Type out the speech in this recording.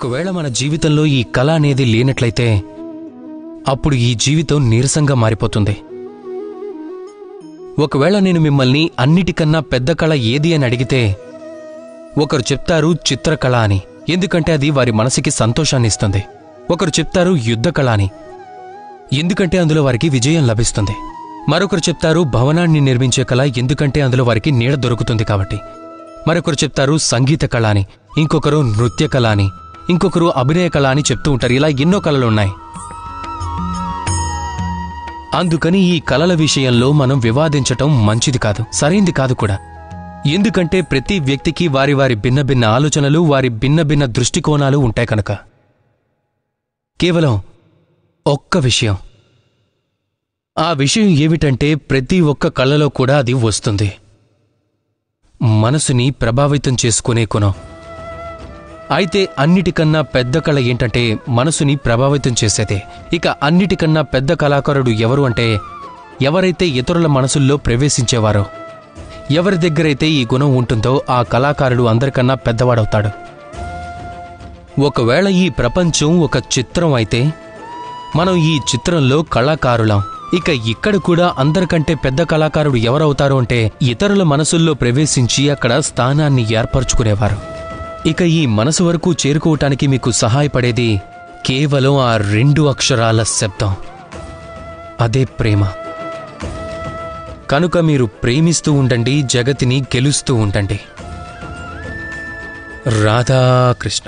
ఒకవేళ మన జీవితంలో ఈ కళ అనేది లేనట్లయితే అప్పుడు ఈ జీవితం నీరసంగా మారిపోతుంది. ఒకవేళ నేను మిమ్మల్ని అన్నిటికన్నా పెద్ద కళ ఏది అని అడిగితే ఒకరు చెప్తారు చిత్రకళ అని, ఎందుకంటే అది వారి మనసుకి సంతోషాన్ని ఇస్తుంది. ఒకరు చెప్తారు యుద్ధ కళ అని, ఎందుకంటే అందులో వారికి విజయం లభిస్తుంది. మరొకరు చెప్తారు భవనాన్ని నిర్మించే కళ, ఎందుకంటే అందులో వారికి నీడ దొరుకుతుంది కాబట్టి. మరొకరు చెప్తారు సంగీత కళ అని, ఇంకొకరు నృత్య కళ అని, ఇంకొకరు అభినయ కళ అని చెప్తూ ఉంటారు. ఇలా ఎన్నో కళలున్నాయి. అందుకని ఈ కళల విషయంలో మనం వివాదించటం మంచిది కాదు, సరైంది కాదు కూడా. ఎందుకంటే ప్రతి వ్యక్తికి వారి వారి భిన్న భిన్న ఆలోచనలు, వారి భిన్న భిన్న దృష్టికోణాలు ఉంటాయి కనుక. కేవలం ఒక్క విషయం, ఆ విషయం ఏమిటంటే ప్రతి ఒక్క కళలో కూడా అది వస్తుంది, మనసుని ప్రభావితం చేసుకునే గుణం. అయితే అన్నిటికన్నా పెద్ద కళ ఏంటంటే మనసుని ప్రభావితం చేసేదే. ఇక అన్నిటికన్నా పెద్ద కళాకారుడు ఎవరు అంటే ఎవరైతే ఇతరుల మనసుల్లో ప్రవేశించేవారో, ఎవరి దగ్గరైతే ఈ గుణం ఉంటుందో ఆ కళాకారుడు అందరికన్నా పెద్దవాడవుతాడు. ఒకవేళ ఈ ప్రపంచం ఒక చిత్రం అయితే మనం ఈ చిత్రంలో కళాకారులం. ఇక ఇక్కడ కూడా అందరికంటే పెద్ద కళాకారుడు ఎవరవుతారు అంటే ఇతరుల మనసుల్లో ప్రవేశించి అక్కడ స్థానాన్ని ఏర్పరచుకునేవారు. ఇక ఈ మనసు వరకు చేరుకోవటానికి మీకు సహాయపడేది కేవలం ఆ 2 అక్షరాల శబ్దం, అదే ప్రేమ. కనుక మీరు ప్రేమిస్తూ ఉండండి, జగతిని గెలుస్తూ ఉండండి. రాధాకృష్ణ.